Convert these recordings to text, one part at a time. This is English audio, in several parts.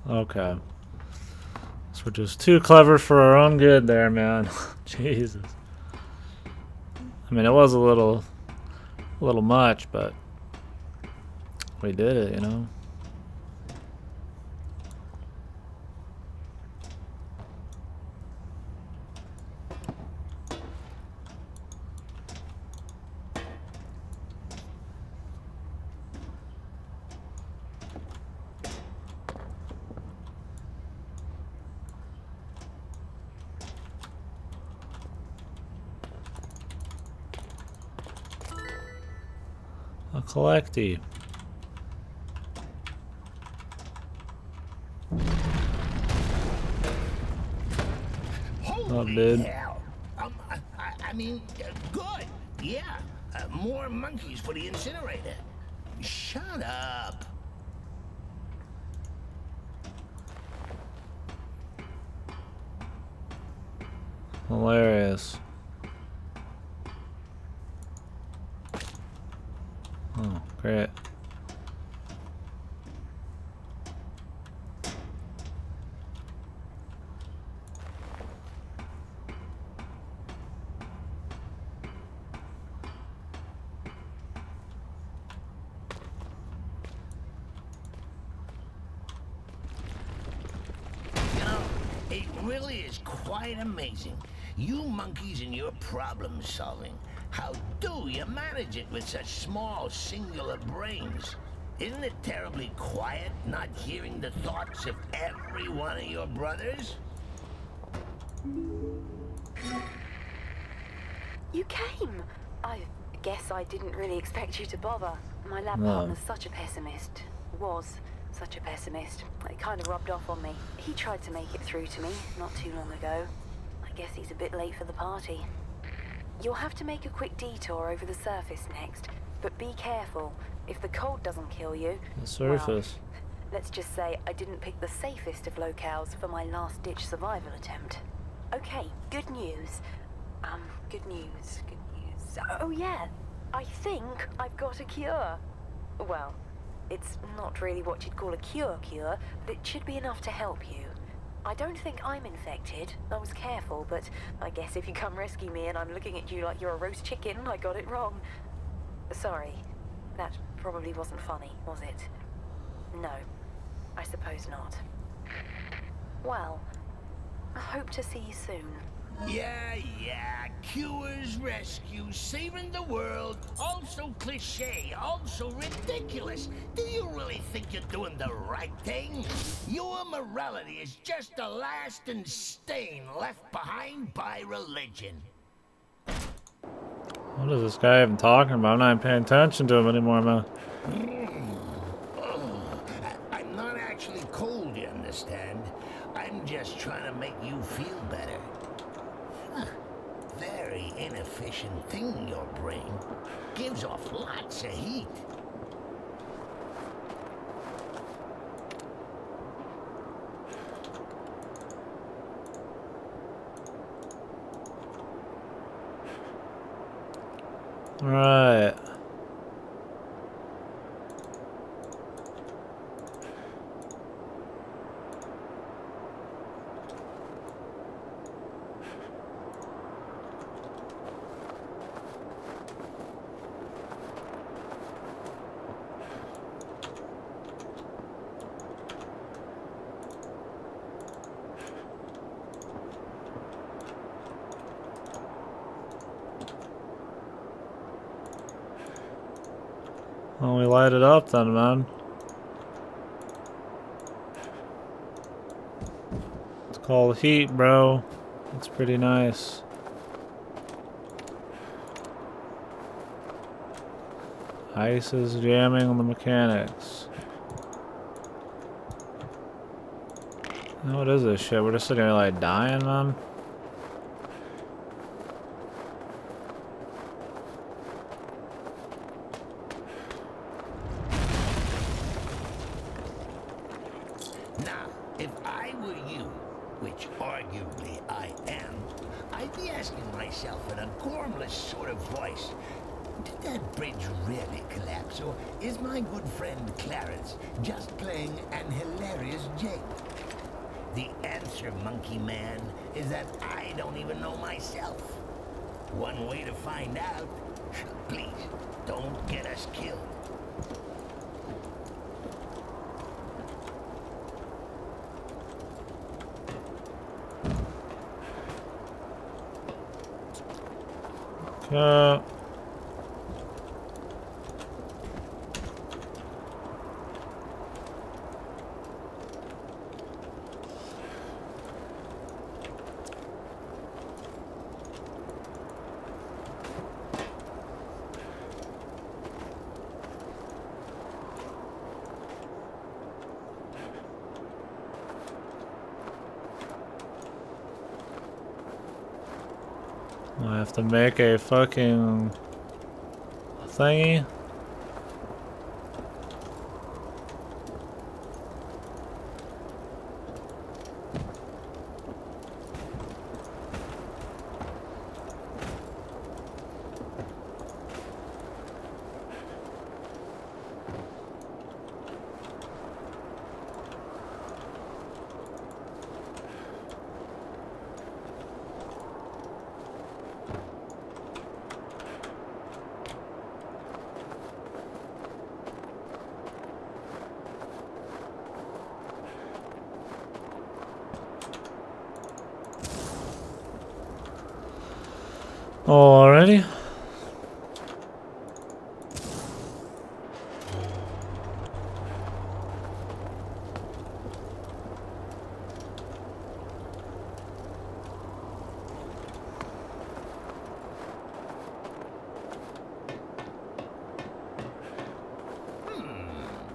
Okay. So we're just too clever for our own good there, man. Jesus. I mean, it was a little much, but we did it, you know? A collectee. Holy hell! I mean, good. Yeah, more monkeys for the incinerator. Shut up. Hilarious. Oh, great. It really is quite amazing. You monkeys and your problem solving. How do you manage it with such small, singular brains? Isn't it terribly quiet, not hearing the thoughts of every one of your brothers? You came! I guess I didn't really expect you to bother. My lab partner's such a pessimist. Was such a pessimist. It kind of rubbed off on me. He tried to make it through to me not too long ago. I guess he's a bit late for the party. You'll have to make a quick detour over the surface next, but be careful. If the cold doesn't kill you... The surface? Well, let's just say I didn't pick the safest of locales for my last-ditch survival attempt. Okay, good news. Good news. Oh yeah, I think I've got a cure. Well, it's not really what you'd call a cure, but it should be enough to help you. I don't think I'm infected. I was careful, but I guess if you come rescue me and I'm looking at you like you're a roast chicken, I got it wrong. Sorry, that probably wasn't funny, was it? No, I suppose not. Well, I hope to see you soon. Yeah, cures, rescues, saving the world. Also cliche, also ridiculous. Do you really think you're doing the right thing? Your morality is just a lasting stain left behind by religion. What is this guy even talking about? I'm not even paying attention to him anymore, man. I'm not actually cold, you understand? I'm just trying to make you feel better. Very inefficient thing, your brain. Gives off lots of heat. Right. Well, we light it up then, man. It's called heat, bro. It's pretty nice. Ice is jamming on the mechanics. What is this shit? We're just sitting here like dying, man. Did that bridge really collapse, or is my good friend Clarence just playing an hilarious jig? The answer, Monkey Man, is that I don't even know myself. One way to find out. Please, don't get us killed. I have to make a fucking thingy. Alrighty.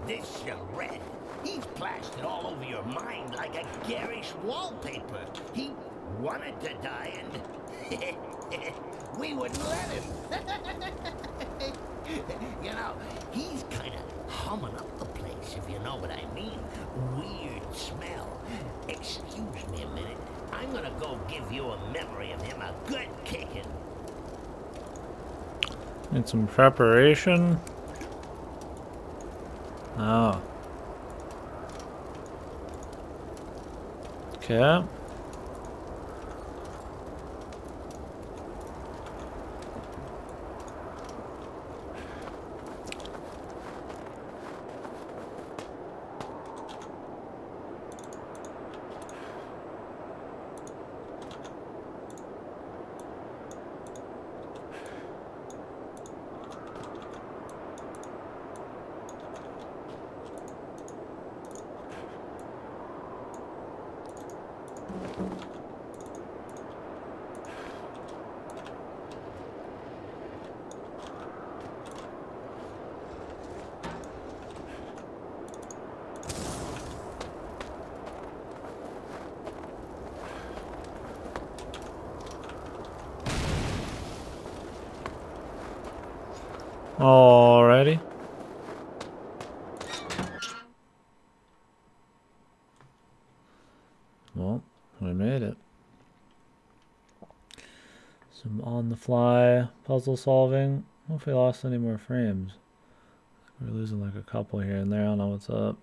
This charade. He's plastered all over your mind like a garish wallpaper. He wanted to die and we wouldn't let him. You know, he's kind of humming up the place, if you know what I mean. Weird smell. Excuse me a minute. I'm gonna go give you a memory of him a good kicking. Need some preparation. Oh. Okay. Alrighty. Well, we made it. Some on-the-fly puzzle solving. I don't know if we lost any more frames. We're losing like a couple here and there. I don't know what's up.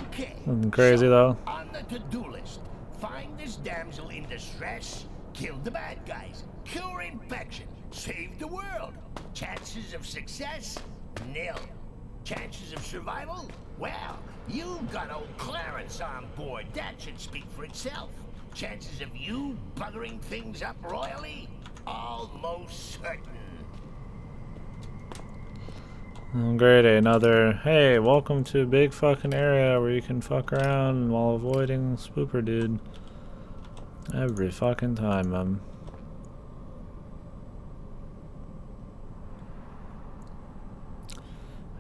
Okay. Nothing crazy so, though. On the to-do list, find this damsel in distress, kill the bad guys, cure infection, save the world. Chances of success? Nil. Chances of survival? Well, you've got old Clarence on board. That should speak for itself. Chances of you buggering things up royally? Almost certain. Oh, great, another, hey, welcome to a big fucking area where you can fuck around while avoiding Spooper dude. Every fucking time,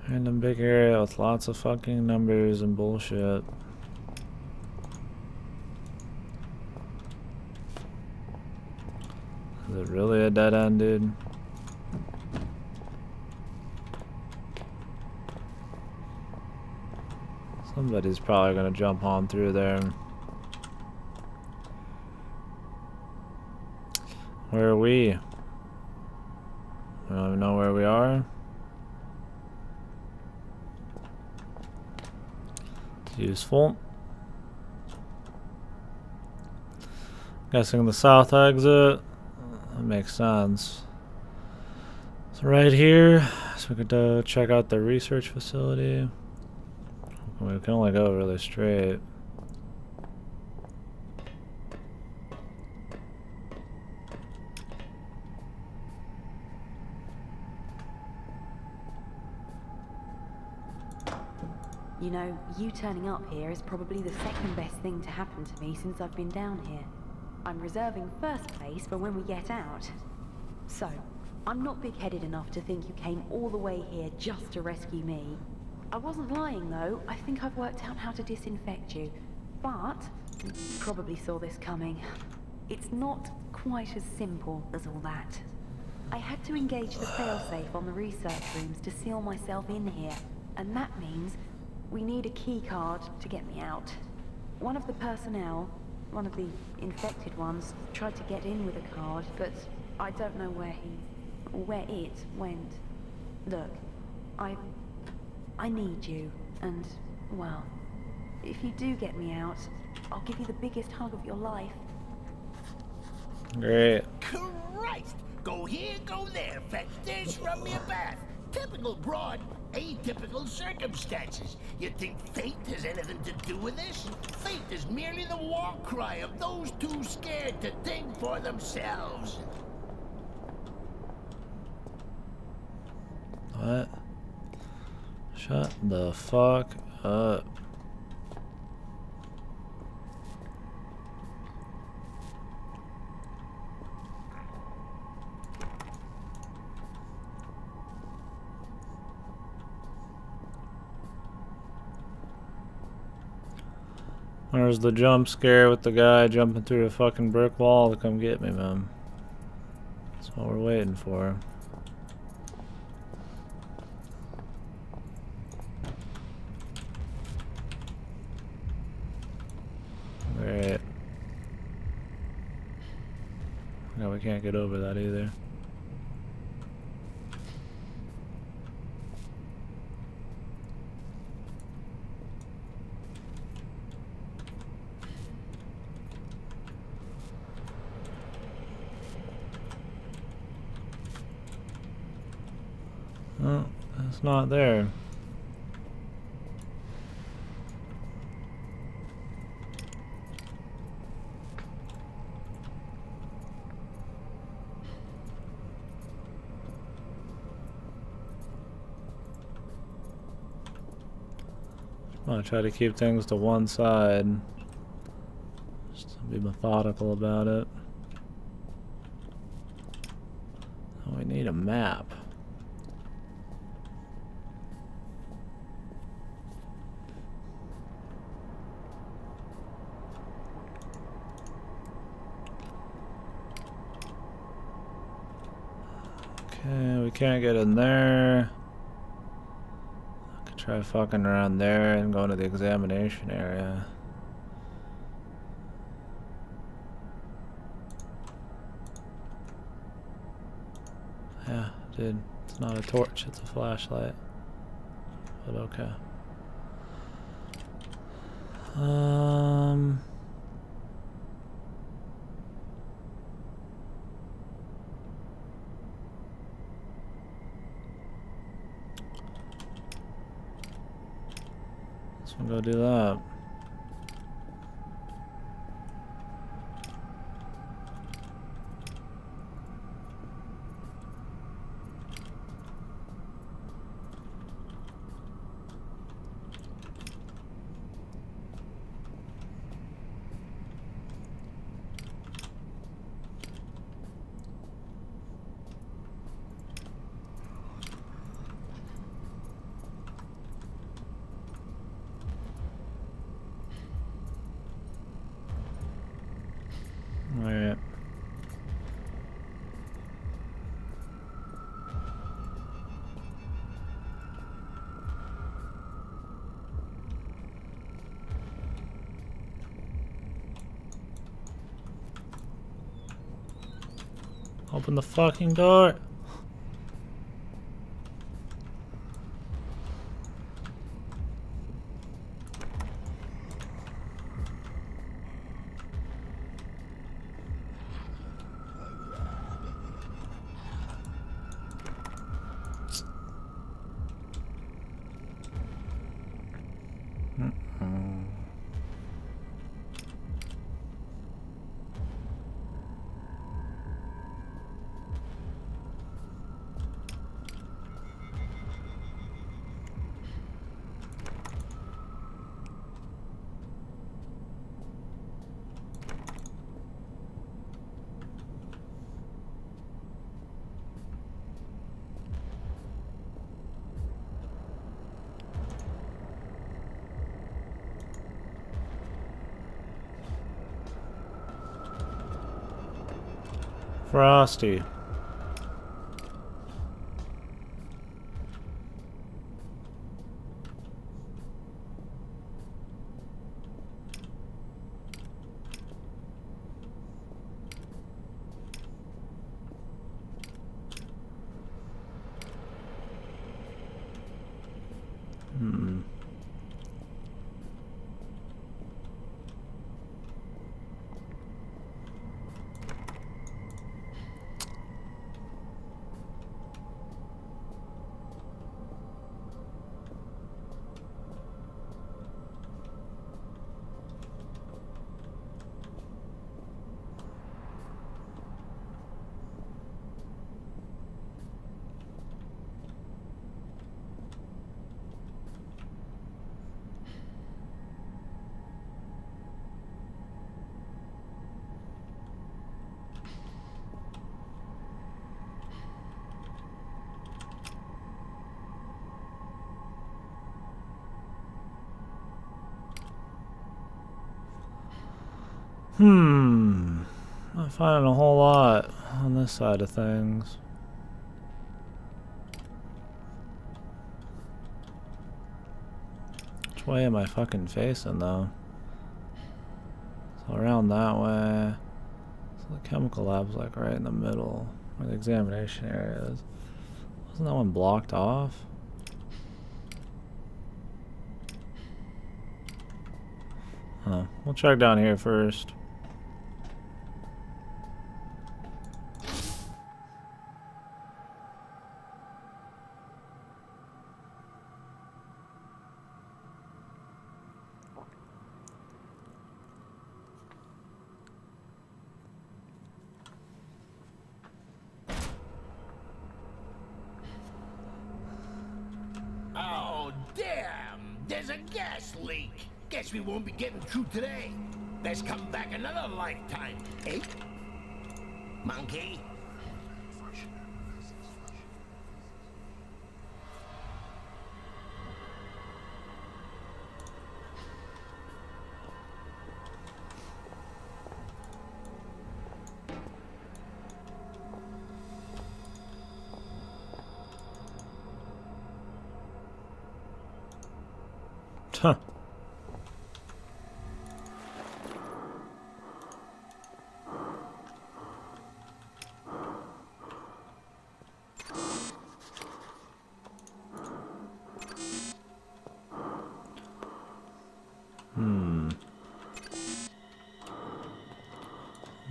Random big area with lots of fucking numbers and bullshit. Is it really a dead end, dude? Somebody's probably gonna jump on through there. Where are we? I don't even know where we are. It's useful. Guessing the south exit. That makes sense. So right here, so we could check out the research facility. We can only go really straight. You know, you turning up here is probably the second best thing to happen to me since I've been down here. I'm reserving first place for when we get out. So, I'm not big-headed enough to think you came all the way here just to rescue me. I wasn't lying though, I think I've worked out how to disinfect you. But, you probably saw this coming. It's not quite as simple as all that. I had to engage the failsafe on the research rooms to seal myself in here, and that means we need a key card to get me out. One of the personnel, one of the infected ones, tried to get in with a card, but I don't know where it went. Look, I need you, and, well, if you do get me out, I'll give you the biggest hug of your life. Great. Christ! Go here, go there, fetch this, rub me a bath. Typical broad, atypical circumstances. You think fate has anything to do with this? Fate is merely the war cry of those too scared to think for themselves. What? Shut the fuck up. There's the jump scare with the guy jumping through a fucking brick wall to come get me, man. That's what we're waiting for. Great. No, we can't get over that either. Oh, it's not there. I'm gonna try to keep things to one side. Just to be methodical about it. Oh, we need a map. Okay, we can't get in there. I could try fucking around there and go into the examination area. Yeah, dude, it's not a torch, it's a flashlight. But okay. So we'll go do that. Alright. Open the fucking door. Frosty. Not finding a whole lot on this side of things. Which way am I fucking facing though? So around that way. So the chemical lab's like right in the middle, where the examination area is. Wasn't that one blocked off? Oh, we'll check down here first. Oh, damn! There's a gas leak. Guess we won't be getting through today. Let's come back another lifetime, eh? Monkey? Huh.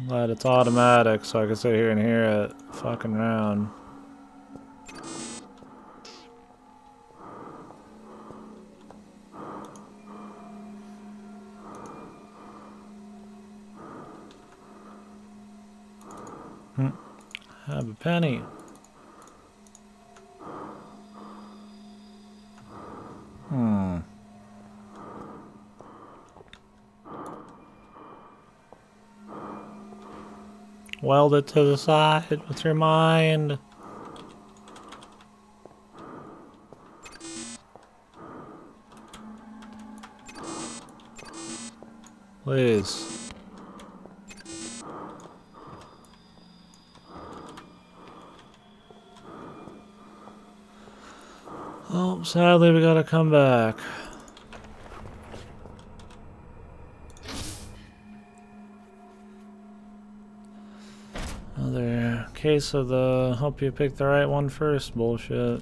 Glad it's automatic so I can sit here and hear it fucking around. Have a penny. Weld it to the side with your mind. Please. Oh, sadly we gotta come back. Another case of the hope you pick the right one first bullshit.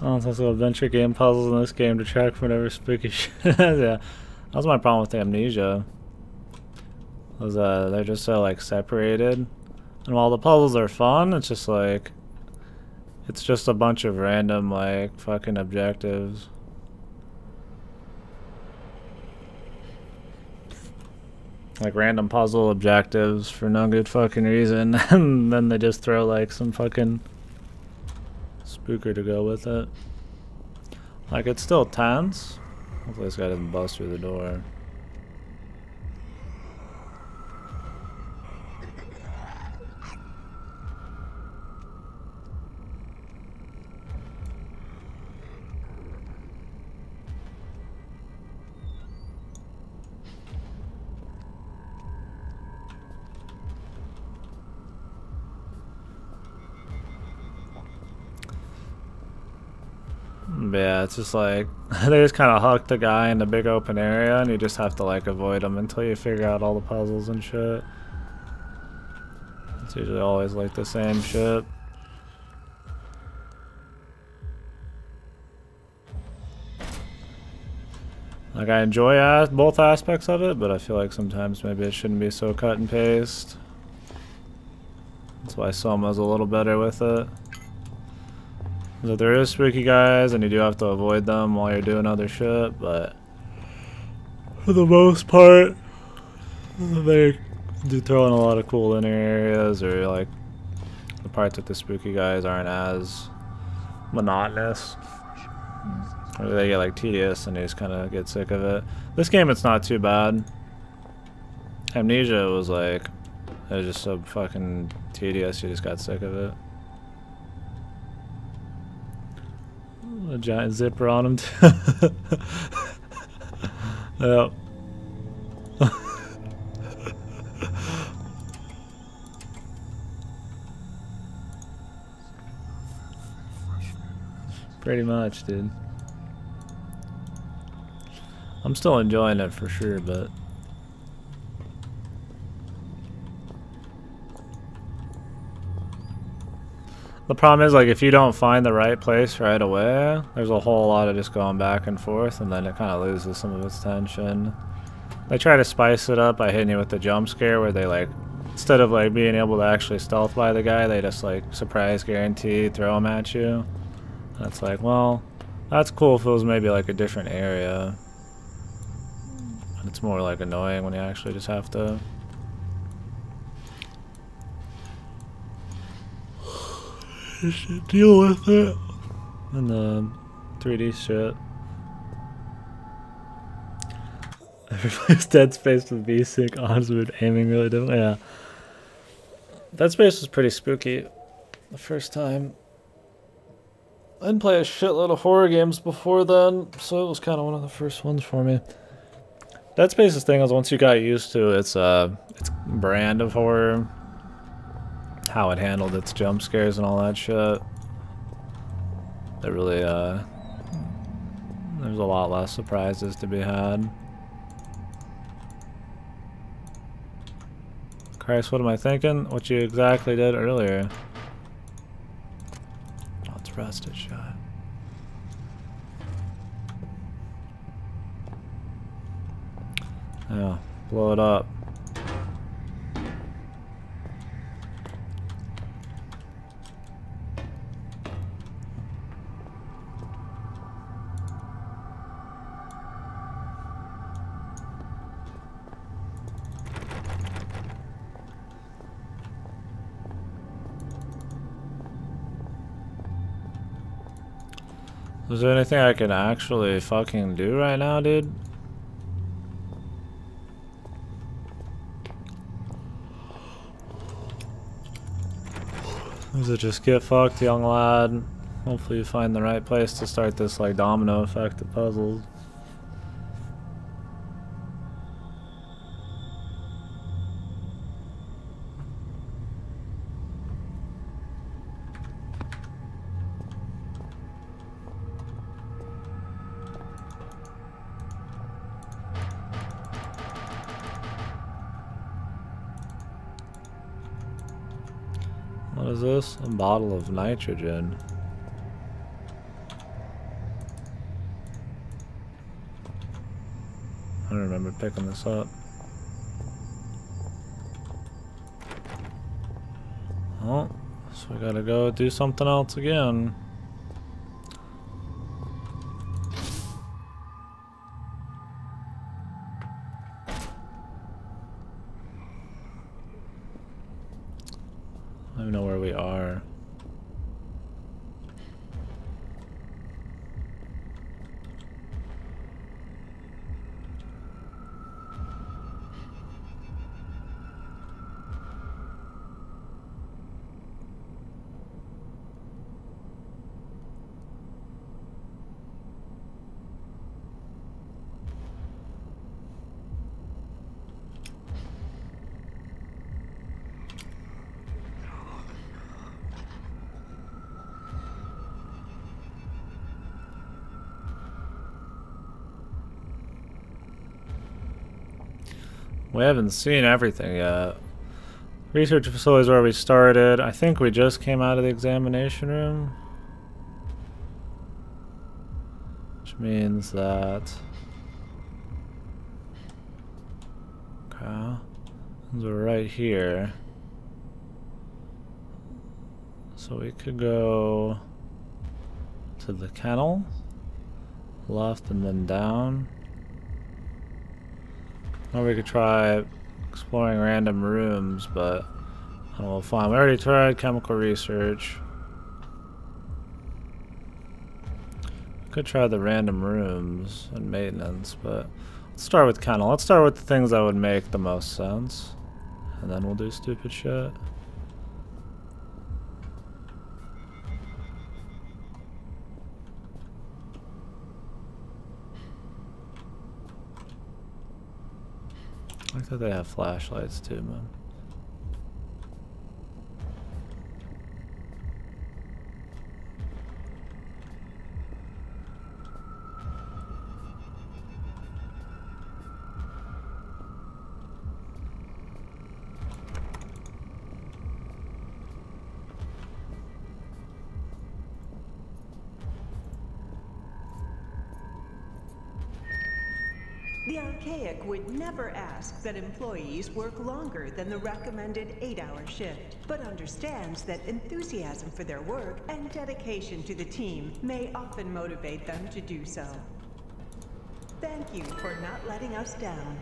Oh, it's also adventure game puzzles in this game to track whatever spooky shit. Yeah, that was my problem with Amnesia. Was they're just so like separated, and while the puzzles are fun, it's just like It's just a bunch of random, like, fucking objectives. Like random puzzle objectives for no good fucking reason, and then they just throw like some fucking spooker to go with it. Like, it's still tense. Hopefully this guy doesn't bust through the door. Yeah, it's just like they just kind of huck the guy in the big open area, and you just have to like avoid him until you figure out all the puzzles and shit. It's usually always like the same shit. Like, I enjoy both aspects of it, but I feel like sometimes maybe it shouldn't be so cut and paste. That's why Soma's a little better with it. So there is spooky guys, and you do have to avoid them while you're doing other shit, but for the most part, they do throw in a lot of cool inner areas, or like the parts with the spooky guys aren't as monotonous. Or they get like tedious and you just kind of get sick of it. This game, it's not too bad. Amnesia was like, it was just so fucking tedious, you just got sick of it. A giant zipper on him too. Yep. Pretty much, dude. I'm still enjoying it for sure, but the problem is, like, if you don't find the right place right away, there's a whole lot of just going back and forth, and then it kind of loses some of its tension. They try to spice it up by hitting you with the jump scare, where they, like, instead of, like, being able to actually stealth by the guy, they just, like, surprise guarantee throw him at you. That's like, well, that's cool if it was maybe, like, a different area. But it's more, like, annoying when you actually just have to deal with it. And the 3D shit. Everybody's Dead Space with V-Sync odds with aiming really different. Yeah. Dead Space was pretty spooky the first time. I didn't play a shitload of horror games before then, so it was kind of one of the first ones for me. Dead Space's thing is, once you got used to its brand of horror, how it handled its jump scares and all that shit, it really, there's a lot less surprises to be had. Christ, what am I thinking? What you exactly did earlier. Oh, it's rusted shot. Yeah, blow it up. Is there anything I can actually fucking do right now, dude? Is it just get fucked, young lad? Hopefully you find the right place to start this, like, domino effect of puzzles. What is this? A bottle of nitrogen. I don't remember picking this up. Oh, Guess we gotta go do something else again. I don't know where we are. We haven't seen everything yet. Research facility is where we started. I think we just came out of the examination room. Which means that... Okay. We're right here. So we could go to the kennel. Left and then down. Or we could try exploring random rooms, but I don't know, fine. We already tried chemical research. We could try the random rooms and maintenance, but let's start with kennel. Let's start with the things that would make the most sense. And then we'll do stupid shit. I thought they have flashlights too, man. The archaic would never ask that employees work longer than the recommended 8-hour shift, but understands that enthusiasm for their work and dedication to the team may often motivate them to do so. Thank you for not letting us down.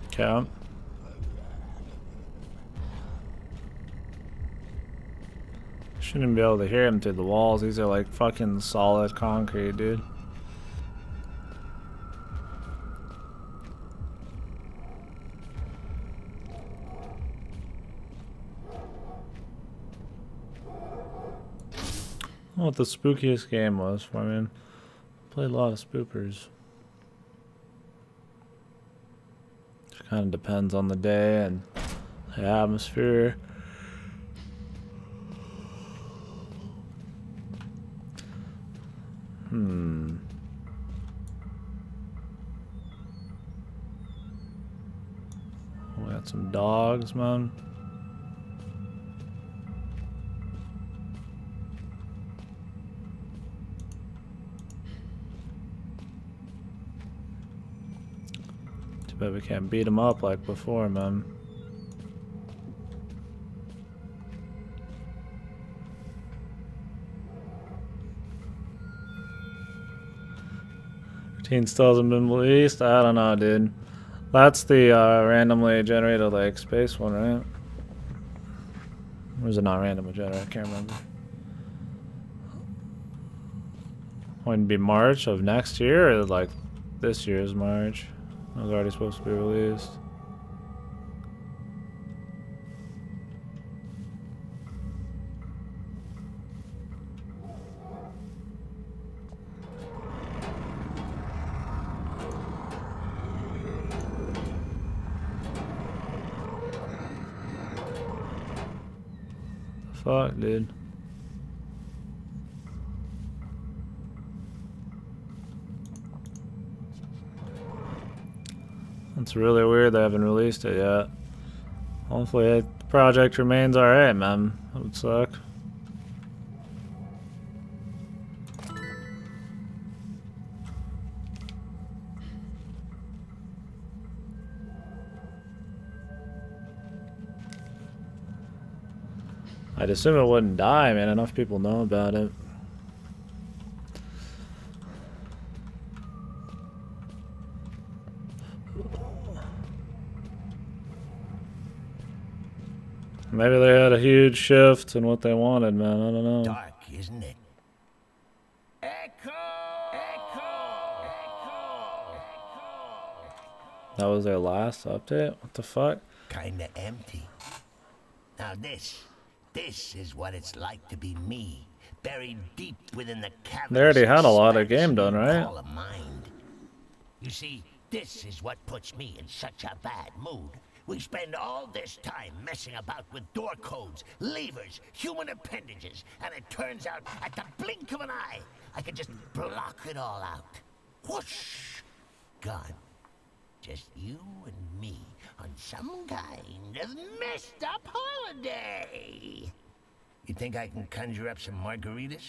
Okay. Shouldn't be able to hear him through the walls. These are like fucking solid concrete, dude. I don't know what the spookiest game was for me. Played a lot of spoopers. Just kind of depends on the day and the atmosphere. We got some dogs, man. Too bad we can't beat them up like before, man. Routine still hasn't been released? I don't know, dude. That's the randomly generated like space one, right? Or is it not randomly generated? I can't remember. Wouldn't be March of next year or like this year's March? It was already supposed to be released. Fuck, dude. It's really weird they haven't released it yet. Hopefully the project remains alright, man. That would suck. I'd assume it wouldn't die, man. Enough people know about it. Maybe they had a huge shift in what they wanted, man. I don't know. Dark, isn't it? Echo! Echo! Echo! That was their last update? What the fuck? Kinda empty. Now this is what it's like to be me, buried deep within the caverns. They already had a lot of game done, right? Call a mind. You see, this is what puts me in such a bad mood. We spend all this time messing about with door codes, levers, human appendages, and it turns out at the blink of an eye, I can just block it all out. Whoosh! Gone. Just you and me on some kind of messed up holiday. You think I can conjure up some margaritas?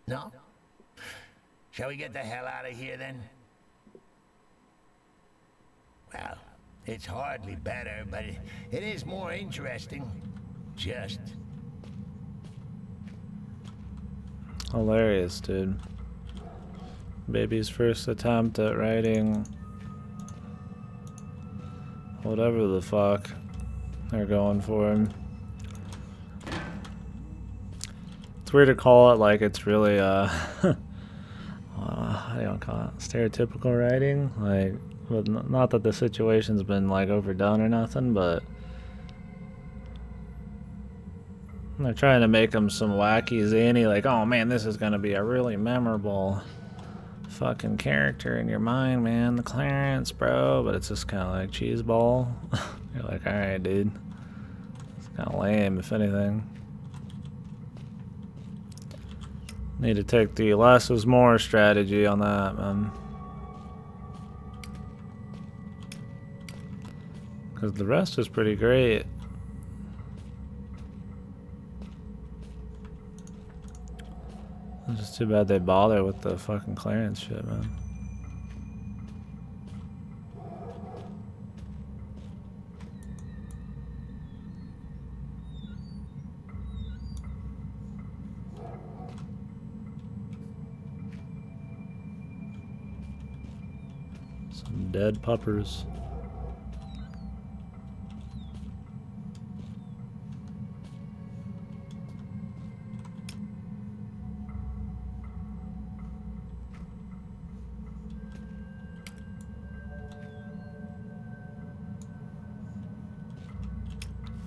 No? Shall we get the hell out of here then? Well, it's hardly better, but it is more interesting. Just. Hilarious, dude. Baby's first attempt at writing whatever the fuck they're going for. It's weird to call it like it's really how do you call it? Stereotypical writing, like. But not that the situation's been like overdone or nothing, but they're trying to make them some wacky zany, like, oh man, this is gonna be a really memorable fucking character in your mind, man, the Clarence, bro. But it's just kind of like cheeseball. You're like, all right, dude. It's kind of lame, if anything. Need to take the less is more strategy on that, man. Because the rest is pretty great. It's just too bad they bother with the fucking clearance shit, man. Some dead puppers.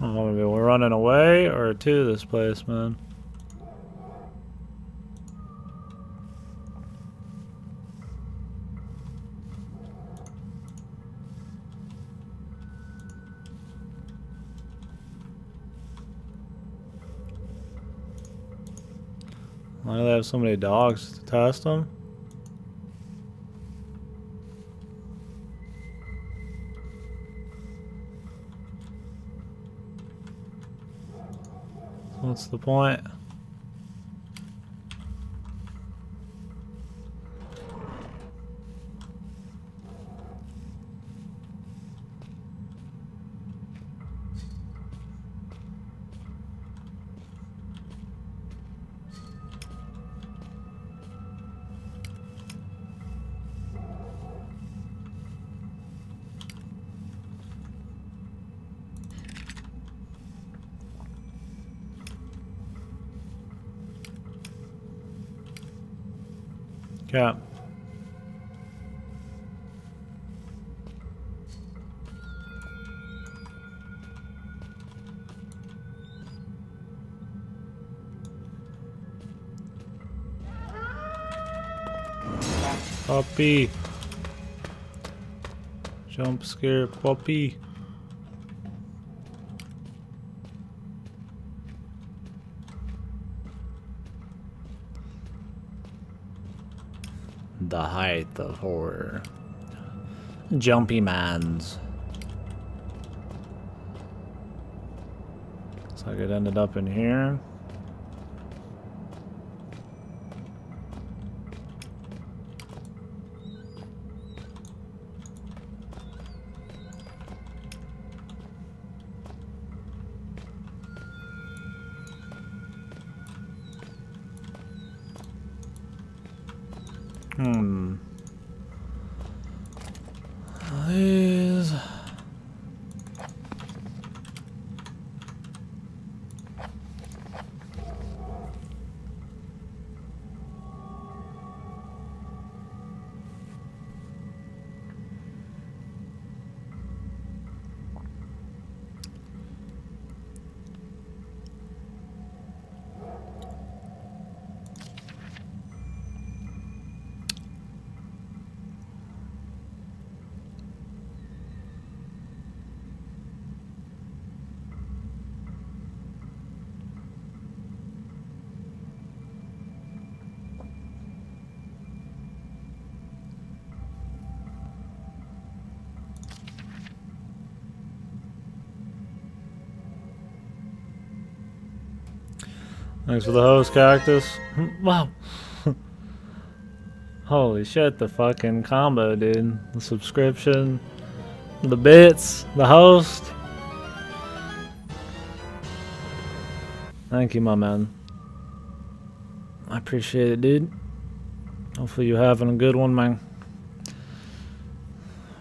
Oh, maybe we're running away or to this place, man. Why do they have so many dogs to test them? What's the point? Yeah. Puppy. Jump scare puppy. The height of horror. Jumpy mans. Looks like it ended up in here. Thanks for the host, Cactus. Wow. Holy shit, the fucking combo, dude. The subscription, the bits, the host. Thank you, my man. I appreciate it, dude. Hopefully you're having a good one, man.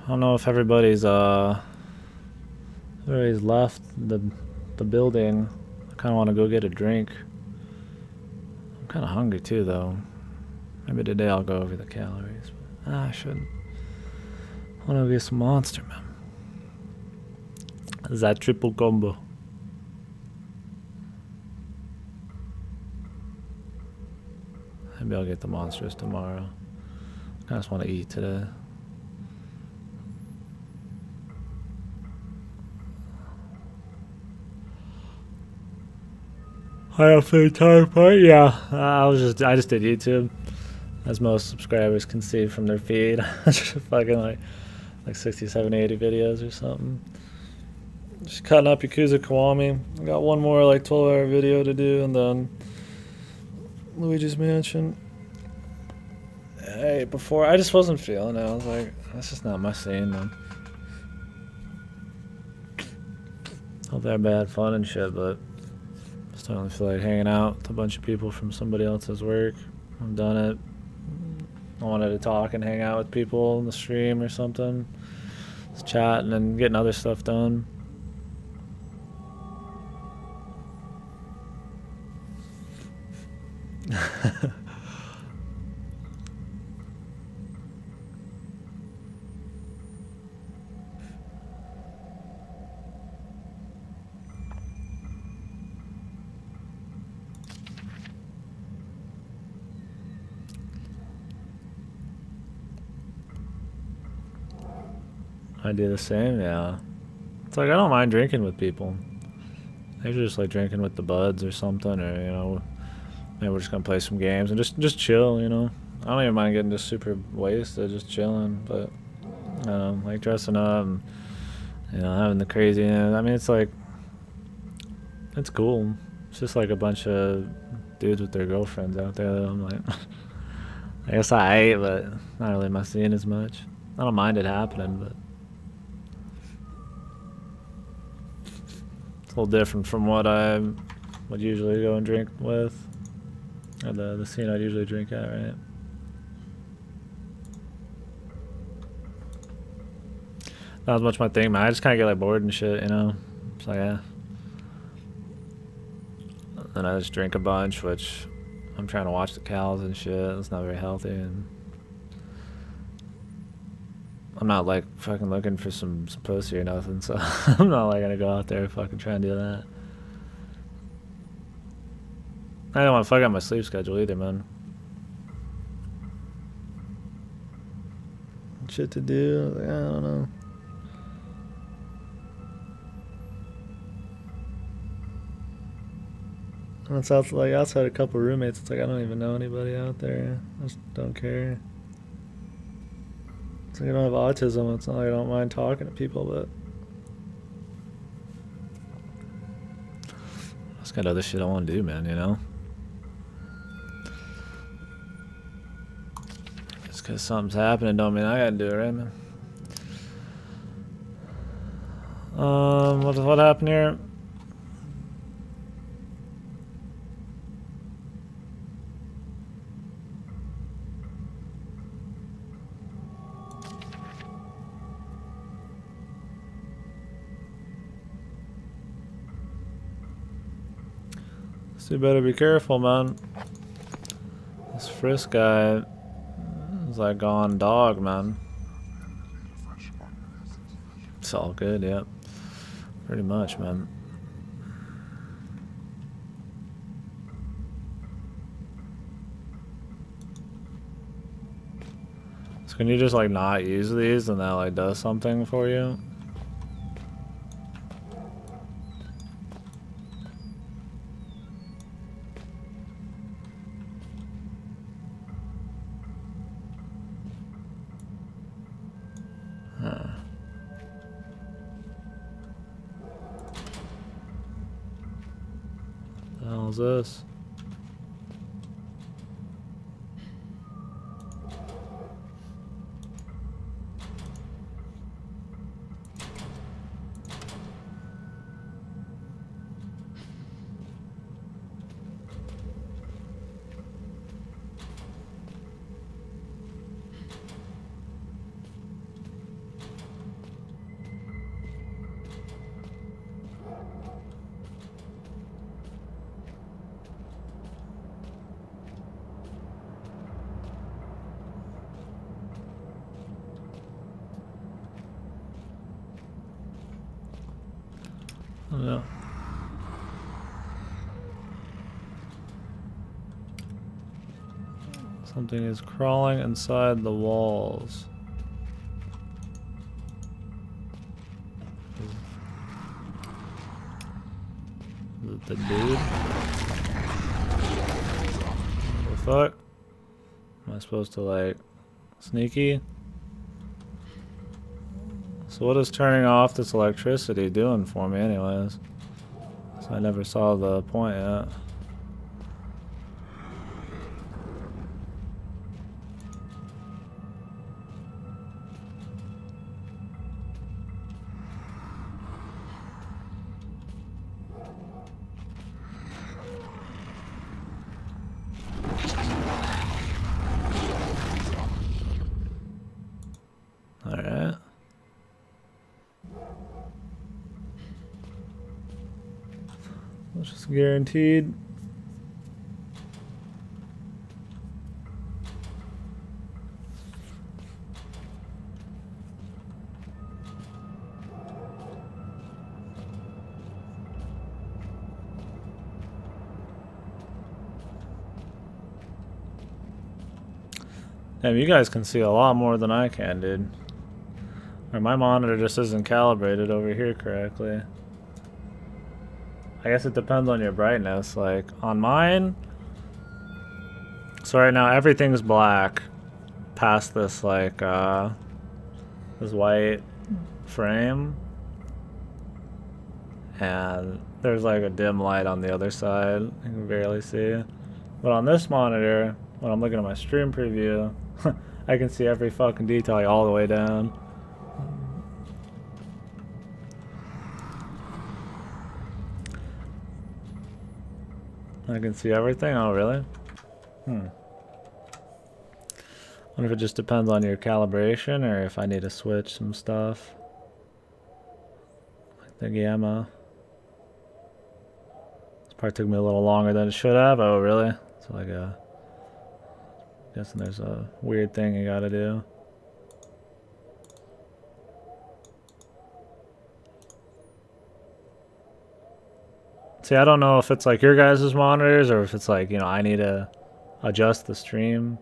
I don't know if everybody's left the building. I kind of want to go get a drink. I'm kind of hungry too, though. Maybe today I'll go over the calories. But, I shouldn't. I want to get some Monster, man. That triple combo. Maybe I'll get the Monsters tomorrow. I just want to eat today. I have free time, but yeah, I just did YouTube, as most subscribers can see from their feed. Just fucking like 60, 70, 80 videos or something. Just cutting up Yakuza Kiwami. I got one more like 12-hour video to do, and then Luigi's Mansion. Hey, before I just wasn't feeling it. I was like, that's just not my scene, man. Hope everybody had fun and shit, but just don't really feel like hanging out with a bunch of people from somebody else's work. I've done it. I wanted to talk and hang out with people in the stream or something. Just chat and then getting other stuff done. I do the same, yeah. It's like I don't mind drinking with people. I usually just like drinking with the buds or something, or you know, maybe we're just gonna play some games and just chill, you know. I don't even mind getting just super wasted, just chilling, but like dressing up and you know having the crazy. I mean, it's like it's cool. It's just like a bunch of dudes with their girlfriends out there. That I'm like, I guess I ate, but not really my scene as much. I don't mind it happening, but. A little different from what I would usually go and drink with, or the scene I'd usually drink at, right? Not as much my thing, man. I just kind of get like bored and shit, you know. It's like, yeah. And I just drink a bunch, which I'm trying to watch the cows and shit. It's not very healthy, and I'm not like fucking looking for some pussy or nothing, so I'm not like gonna go out there and fucking try and do that. I don't want to fuck up my sleep schedule either, man. Shit to do, like, I don't know. And it's outside a couple roommates. It's like I don't even know anybody out there. I just don't care. It's like I don't have autism. It's not like I don't mind talking to people, but I just got other shit I want to do, man, you know? Just because something's happening don't mean I gotta do it, right, man? What happened here? So you better be careful, man. This Frisk guy is like gone dog, man. It's all good, yep. Pretty much, man. So can you just like not use these and that like does something for you? What the hell is this? No. Something is crawling inside the walls. Is it the dude? What the fuck? Am I supposed to like sneaky? So what is turning off this electricity doing for me anyways? So I never saw the point yet. Alright. That's just guaranteed. Damn, you guys can see a lot more than I can, dude. Or my monitor just isn't calibrated over here correctly. I guess it depends on your brightness. Like, on mine... So right now, everything's black past this, like, this white frame. And there's, like, a dim light on the other side. You can barely see. But on this monitor, when I'm looking at my stream preview, I can see every fucking detail like, all the way down. I can see everything? Oh, really? Wonder if it just depends on your calibration or if I need to switch some stuff. Like the gamma. This part took me a little longer than it should have. Oh, really? It's like a... Guessing there's a weird thing you gotta do. See, I don't know if it's like your guys' monitors or if it's like, you know, I need to adjust the stream.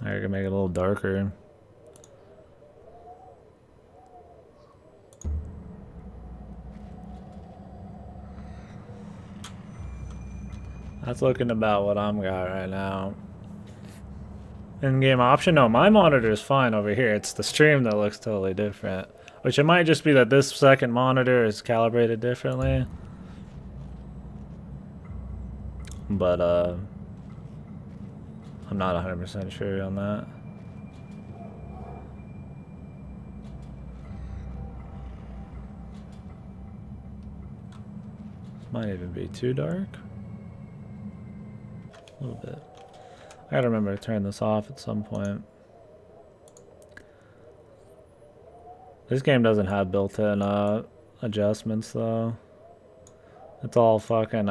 I can make it a little darker. That's looking about what I'm got right now. In-game option? No, my monitor is fine over here. It's the stream that looks totally different. Which it might just be that this second monitor is calibrated differently. But, I'm not 100% sure on that. This might even be too dark. A little bit. I gotta remember to turn this off at some point. This game doesn't have built-in adjustments though. It's all fucking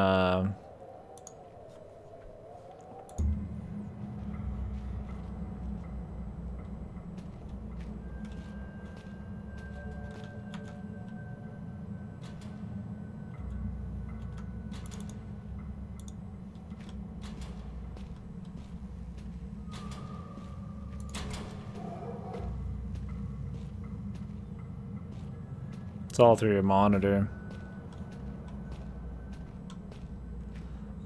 it's all through your monitor.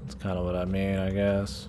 That's kind of what I mean, I guess.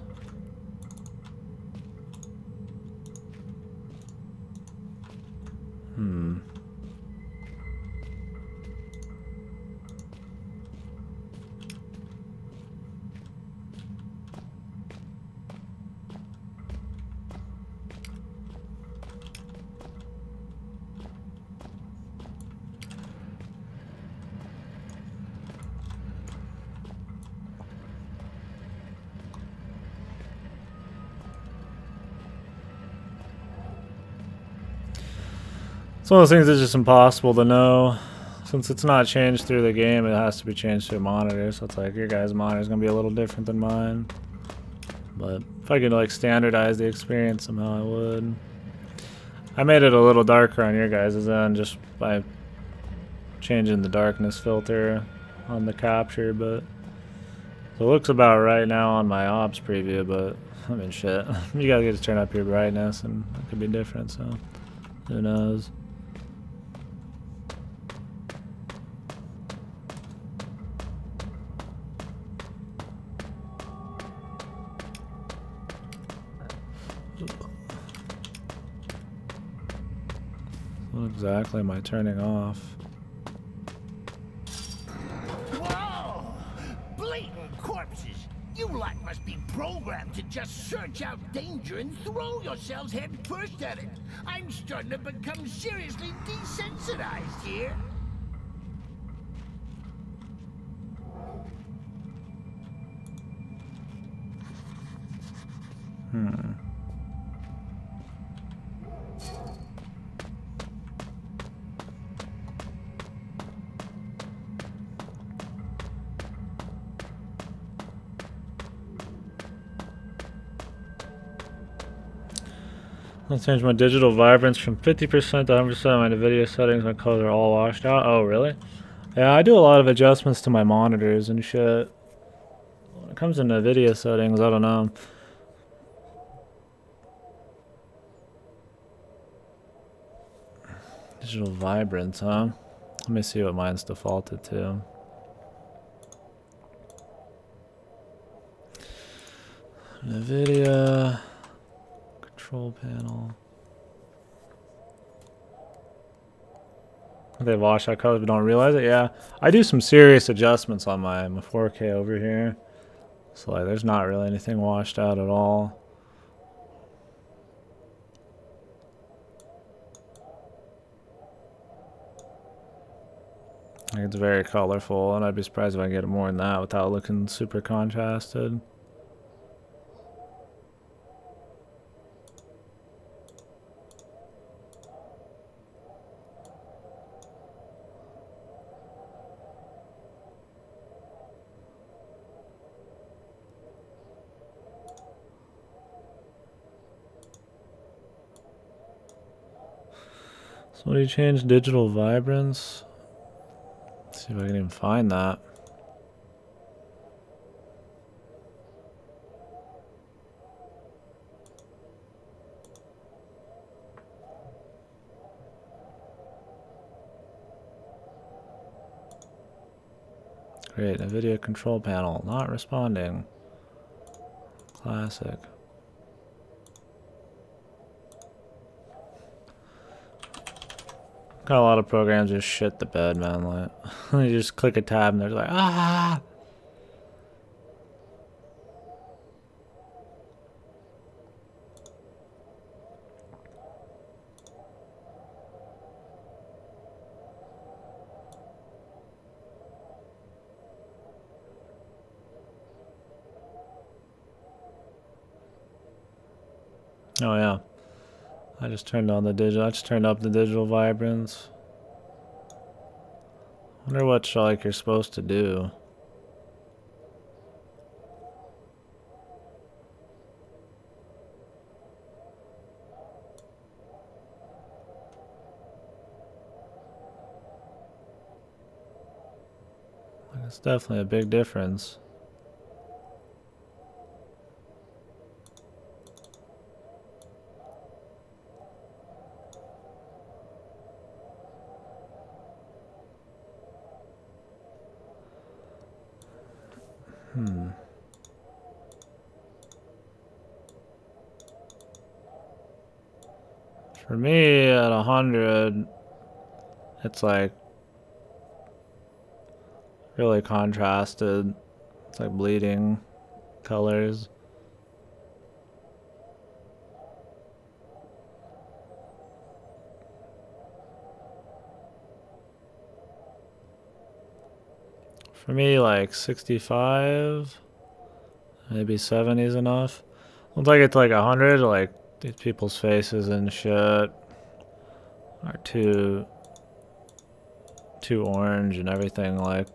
It's one of those things that's just impossible to know. Since it's not changed through the game, it has to be changed through a monitor. So it's like your guys' monitor is gonna be a little different than mine. But if I could like standardize the experience somehow, I would. I made it a little darker on your guys' end just by changing the darkness filter on the capture, but so it looks about right now on my ops preview, but I mean shit. You gotta get to turn up your brightness and it could be different, so who knows. What exactly am I turning off? Whoa! Blatant corpses! You lot must be programmed to just search out danger and throw yourselves head first at it. I'm starting to become seriously desensitized here. I'll change my digital vibrance from 50% to 100%. My video settings, my colors are all washed out. Oh, really? Yeah, I do a lot of adjustments to my monitors and shit. When it comes into video settings, I don't know. Digital vibrance, huh? Let me see what mine's defaulted to. NVIDIA control panel. They wash out colors but don't realize it. Yeah, I do some serious adjustments on my 4K over here, so like there's not really anything washed out at all. Like, it's very colorful, and I'd be surprised if I get more than that without looking super contrasted. So what do you change? Digital vibrance? Let's see if I can even find that. Great, NVIDIA control panel, not responding. Classic. Got a lot of programs just shit the bed, man. Like, you just click a tab and they're like, ah! Oh yeah, I just turned on the digital. I just turned up the digital vibrance. Wonder what like you're supposed to do. It's definitely a big difference. For me, at 100, it's like really contrasted. It's like bleeding colors. For me, like 65, maybe 70 is enough. Once I get to like 100, like these people's faces and shit are too too orange and everything like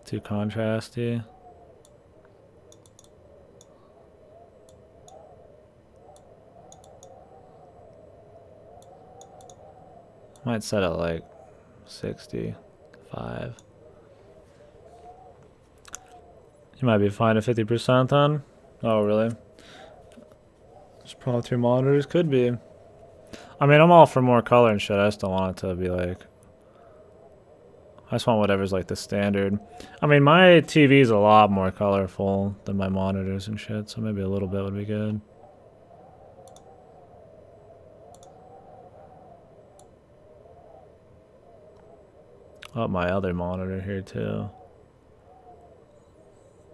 too contrasty. Might set it like 65. You might be fine at 50% then. Oh, really? Just Pro 3 monitors? Could be. I mean, I'm all for more color and shit. I just don't want it to be like... I just want whatever's like the standard. I mean, my TV's a lot more colorful than my monitors and shit, so maybe a little bit would be good. Oh, my other monitor here too.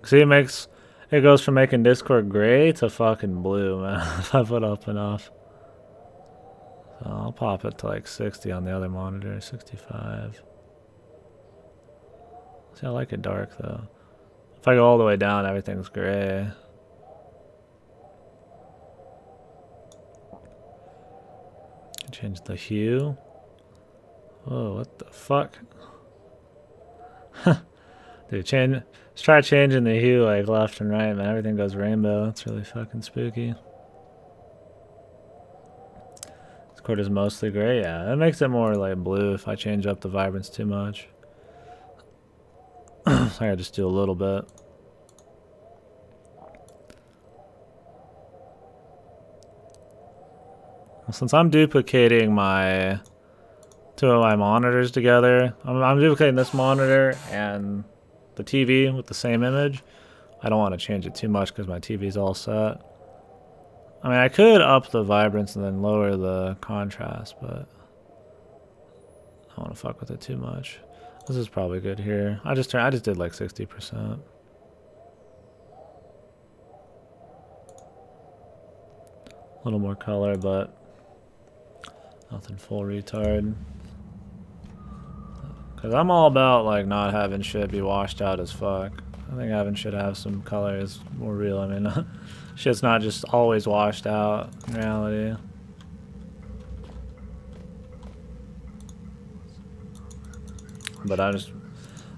See, it goes from making Discord gray to fucking blue, man. If I put up enough. So I'll pop it to like 60 on the other monitor, 65. See, I like it dark though. If I go all the way down, everything's gray. Change the hue. Whoa, what the fuck? Dude, let's try changing the hue like left and right, man. Everything goes rainbow. It's really fucking spooky. Discord is mostly gray. Yeah, that makes it more like blue if I change up the vibrance too much. So I gotta just do a little bit. Well, since I'm duplicating my two of my monitors together, I'm duplicating this monitor and the TV with the same image. I don't want to change it too much because my TV's all set. I mean, I could up the vibrance and then lower the contrast, but I don't want to fuck with it too much. This is probably good here. I just did like 60%. A little more color, but nothing full retard. Cause I'm all about like not having shit be washed out as fuck. I think having shit have some color is more real. I mean, shit's not just always washed out in reality. But I'm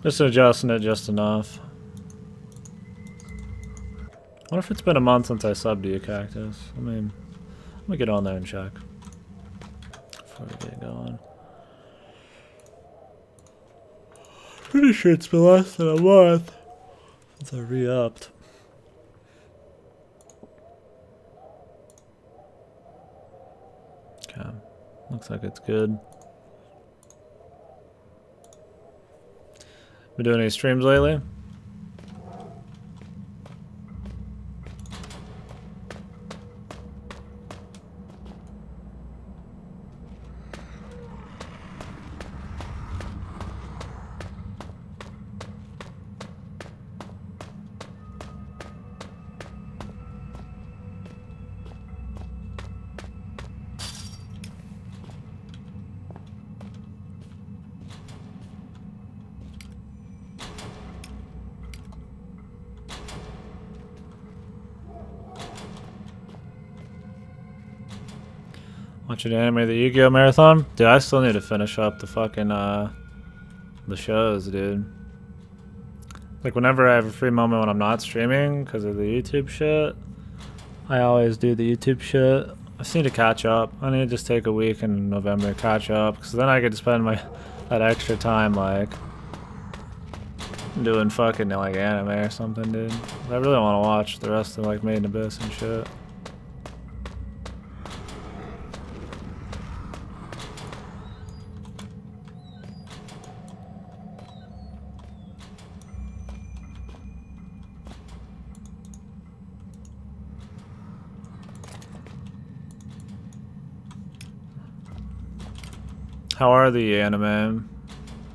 just adjusting it just enough. I wonder if it's been a month since I subbed to you, Cactus. Let me get on there and check before we get going. Pretty sure it's been less than a month since I re-upped. Okay, looks like it's good. Been doing any streams lately? Watching anime, the Yu-Gi-Oh marathon? Dude, I still need to finish up the fucking, the shows, dude. Like, whenever I have a free moment when I'm not streaming, because of the YouTube shit, I always do the YouTube shit. I just need to catch up. I need to just take a week in November to catch up, because then I get to spend that extra time, like, doing fucking, like, anime or something, dude. I really want to watch the rest of, like, Made in Abyss and shit. How are the anime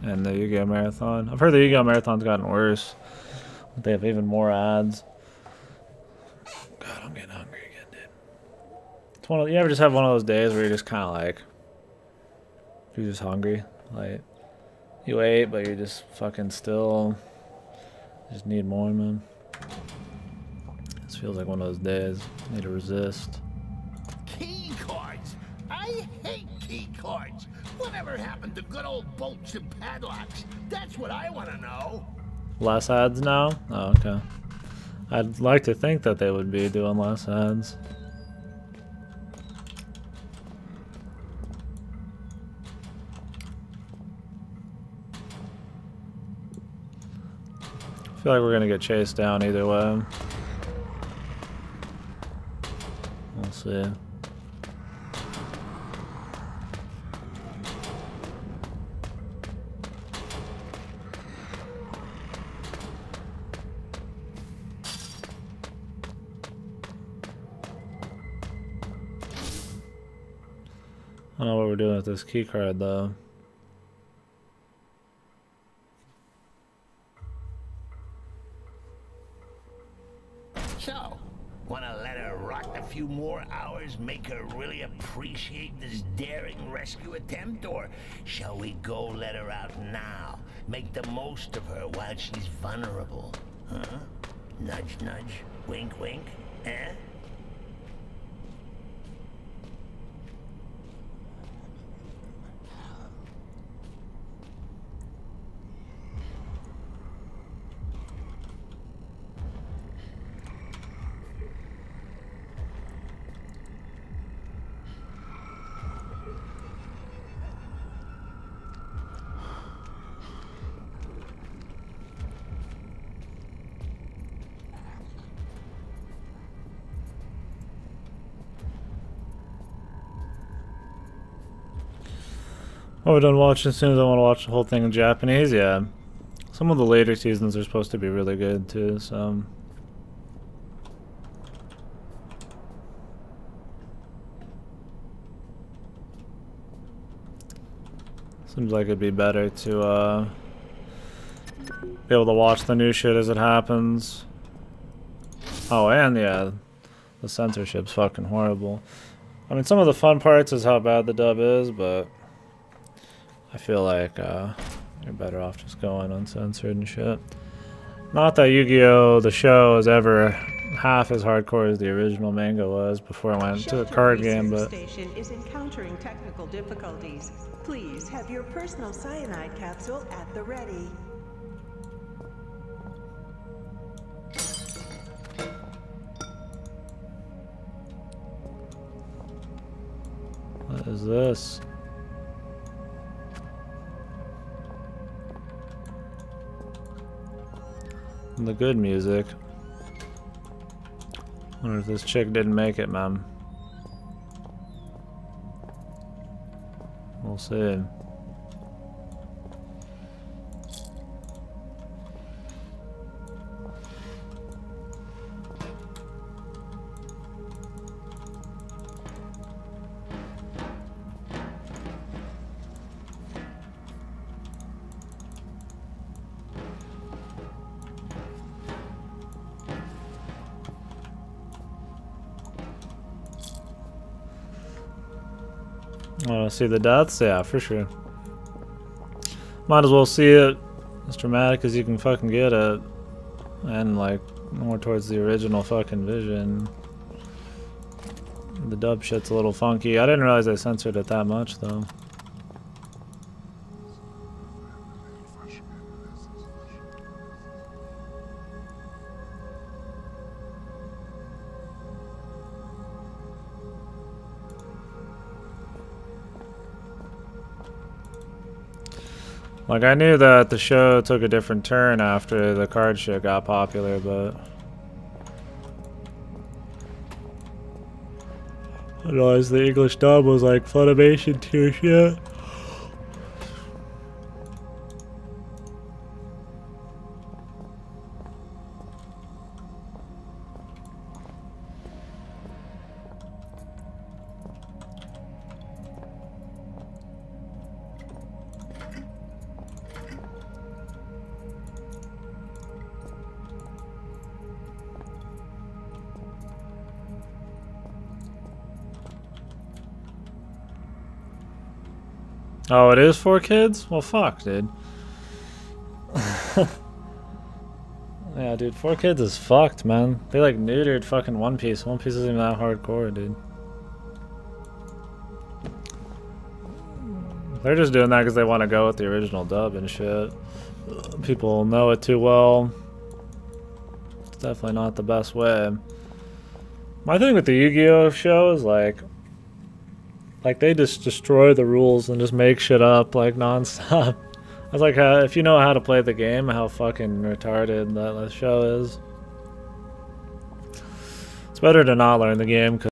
and the Yu-Gi-Oh marathon? I've heard the Yu-Gi-Oh marathon's gotten worse. They have even more ads. God, I'm getting hungry again, dude. It's you ever just have one of those days where you're just kind of like, you're just hungry? Like, you ate, but you're just fucking still, just need more, man. This feels like one of those days. I need to resist. Key cards! I hate key cards! Whatever happened to good old bolts and padlocks? That's what I want to know. Less ads now? Oh, okay. I'd like to think that they would be doing less ads. I feel like we're gonna get chased down either way. We'll see. I don't know what we're doing with this key card though. So, wanna let her rot a few more hours, make her really appreciate this daring rescue attempt? Or shall we go let her out now? Make the most of her while she's vulnerable? Huh? Nudge, nudge, wink, wink, eh? Oh, we're done watching as soon as I want to watch the whole thing in Japanese. Yeah, some of the later seasons are supposed to be really good too, so seems like it'd be better to be able to watch the new shit as it happens. Oh, and yeah, the censorship's fucking horrible. I mean, some of the fun parts is how bad the dub is, but I feel like you're better off just going uncensored and shit. Not that Yu-Gi-Oh! The show is ever half as hardcore as the original manga was before I went to the card game, but Station is encountering technical difficulties. Please have your personal cyanide capsule at the ready. what is this? The good music. Wonder if this chick didn't make it, man. We'll see. Oh, see the deaths? Yeah, for sure. Might as well see it as dramatic as you can fucking get it. And, like, more towards the original fucking vision. The dub shit's a little funky. I didn't realize they censored it that much, though. Like, I knew that the show took a different turn after the card shit got popular, but I realized the English dub was like Funimation 2 shit. Oh, it is for kids? Well, fuck, dude. Yeah, dude, 4 kids is fucked, man. They like neutered fucking One Piece. One Piece isn't even that hardcore, dude. They're just doing that because they want to go with the original dub and shit. People know it too well. It's definitely not the best way. My thing with the Yu-Gi-Oh show is like they just destroy the rules and just make shit up like non-stop. I was like, if you know how to play the game, how fucking retarded that show is. It's better to not learn the game.